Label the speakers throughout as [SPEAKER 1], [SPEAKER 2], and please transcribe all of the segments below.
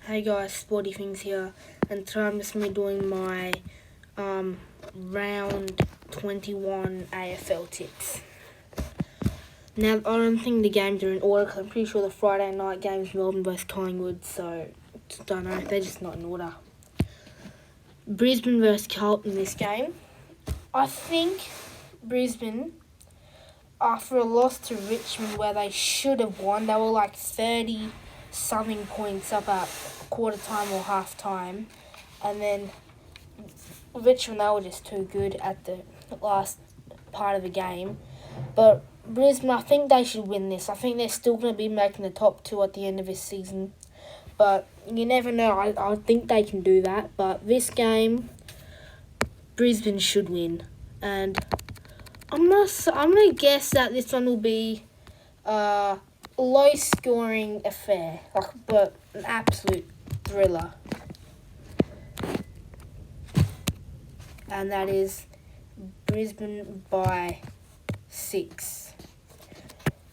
[SPEAKER 1] Hey guys, Sporty Things here, and today I'm just going to be doing my round 21 AFL tips. Now, I don't think the games are in order because I'm pretty sure the Friday night game is Melbourne vs Collingwood, so I don't know, they're just not in order. Brisbane vs Carlton this game. I think Brisbane, after a loss to Richmond where they should have won, they were like 30-something points up at quarter time or half time, and then Richmond, they were just too good at the last part of the game. But Brisbane, I think they should win this. I think they're still going to be making the top two at the end of this season, but you never know. I think they can do that, but this game Brisbane should win, and I'm gonna guess that this one will be a low-scoring affair, but an absolute thriller. And that is Brisbane by 6.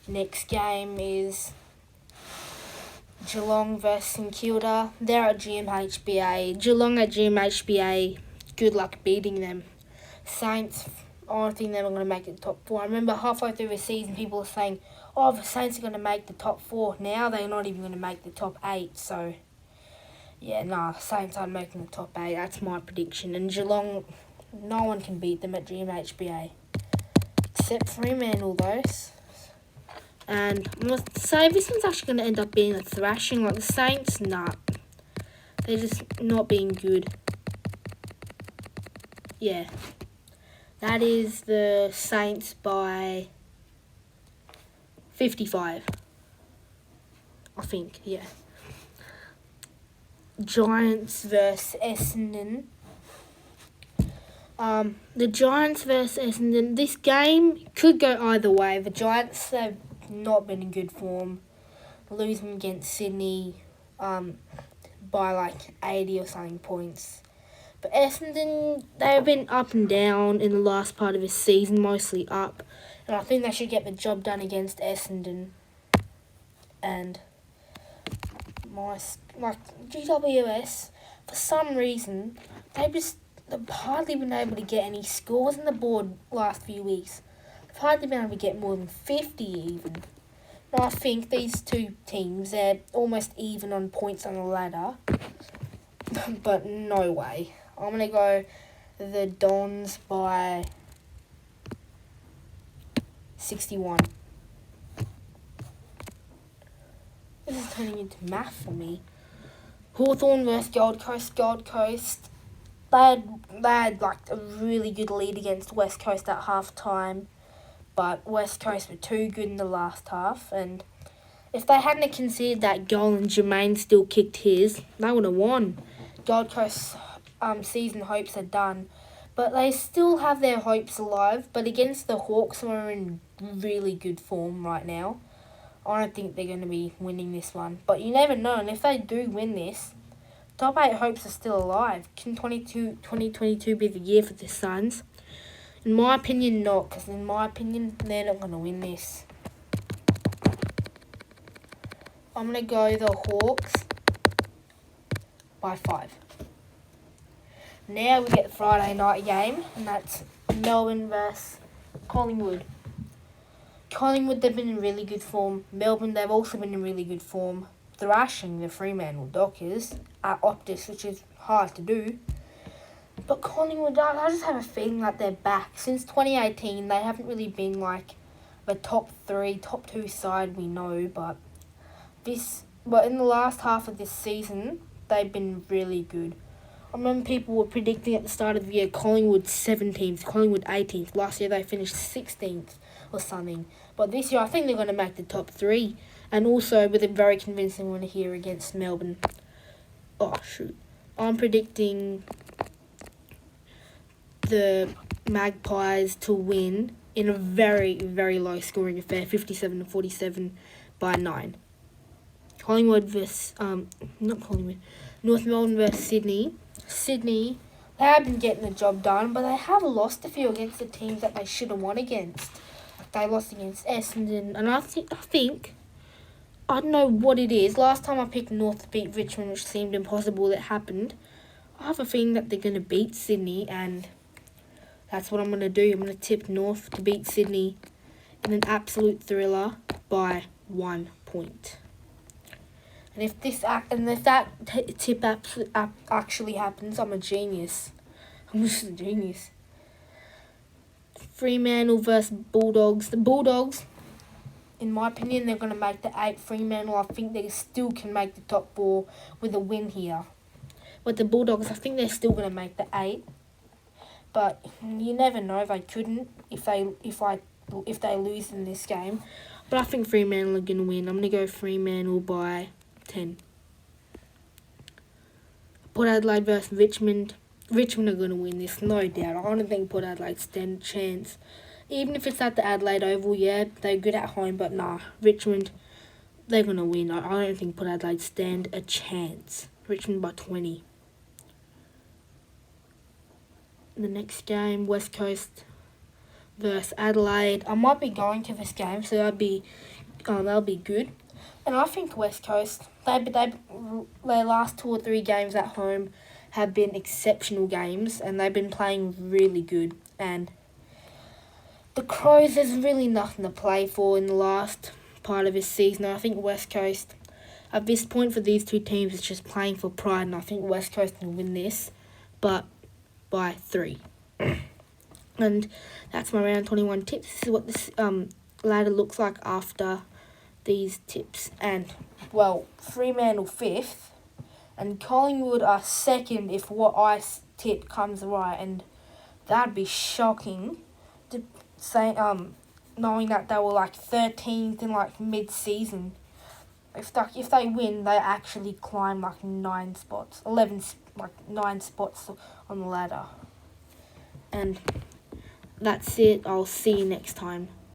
[SPEAKER 1] Next game is Geelong versus St Kilda. They're at GMHBA. Geelong at GMHBA. Good luck beating them. Saints, I don't think they're going to make the top 4. I remember halfway through the season, people were saying, oh, the Saints are going to make the top 4. Now they're not even going to make the top 8. So, yeah, Saints aren't making the top 8. That's my prediction. And Geelong, no one can beat them at GMHBA. Except Fremantle, though. And I'm going to say this one's actually going to end up being a thrashing. Like the Saints, they're just not being good. Yeah. That is the Saints by 55. I think, yeah. Giants versus Essendon. The Giants versus Essendon. This game could go either way. The Giants have not been in good form. Losing against Sydney by like 80 or something points. But Essendon, they've been up and down in the last part of this season, mostly up. And I think they should get the job done against Essendon. And GWS, for some reason, they've hardly been able to get any scores on the board last few weeks. They've hardly been able to get more than 50 even. And I think these two teams, they're almost even on points on the ladder. But no way. I'm going to go the Dons by 61. This is turning into math for me. Hawthorn versus Gold Coast. Gold Coast, they had like a really good lead against West Coast at half time, but West Coast were too good in the last half, and if they hadn't conceded that goal and Jermaine still kicked his, they would have won. Gold Coast season hopes are done, but they still have their hopes alive. But against the Hawks, who are in really good form right now, I don't think they're going to be winning this one. But you never know, and if they do win this, top 8 hopes are still alive. Can 2022 be the year for the Suns? In my opinion, not, because in my opinion, they're not going to win this. I'm going to go the Hawks by 5. Now we get the Friday night game, and that's Melbourne versus Collingwood. Collingwood, they've been in really good form. Melbourne, they've also been in really good form. Thrashing the Fremantle Dockers at Optus, which is hard to do. But Collingwood, I just have a feeling that they're back. Since 2018, they haven't really been like the top 3, top 2 side we know, but in the last half of this season, they've been really good. I remember people were predicting at the start of the year Collingwood 17th, Collingwood 18th. Last year they finished 16th or something. But this year I think they're going to make the top 3. And also with a very convincing win here against Melbourne. Oh, shoot. I'm predicting the Magpies to win in a very, very low scoring affair, 57-47 by 9. Collingwood versus, North Melbourne versus Sydney. Sydney, they have been getting the job done, but they have lost a few against the teams that they should have won against. They lost against Essendon, and I think I don't know what it is. Last time I picked North to beat Richmond, which seemed impossible, it happened. I have a feeling that they're going to beat Sydney, and that's what I'm going to do. I'm going to tip North to beat Sydney in an absolute thriller by 1 point. And if that tip actually happens, I'm a genius. I'm just a genius. Fremantle versus Bulldogs. The Bulldogs, in my opinion, they're going to make the 8. Fremantle, I think they still can make the top 4 with a win here. But the Bulldogs, I think they're still going to make the 8. But you never know, they couldn't if they lose in this game. But I think Fremantle are going to win. I'm going to go Fremantle by 10. Port Adelaide versus Richmond. Richmond are going to win this, no doubt. I don't think Port Adelaide stand a chance. Even if it's at the Adelaide Oval, yeah, they're good at home, but nah, Richmond, they're going to win. I don't think Port Adelaide stand a chance. Richmond by 20. The next game, West Coast versus Adelaide. I might be going to this game, so that'll be good. And I think West Coast, their last 2 or 3 games at home have been exceptional games, and they've been playing really good. And the Crows, there's really nothing to play for in the last part of this season. I think West Coast, at this point for these 2 teams, is just playing for pride, and I think West Coast can win this, but by 3. And that's my round 21 tips. This is what this ladder looks like after these tips. And, well, Fremantle 5th, and Collingwood are 2nd if what I tip comes right, and that'd be shocking to say, knowing that they were like 13th in like mid-season. If they win, they actually climb like 9 spots on the ladder. And that's it. I'll see you next time.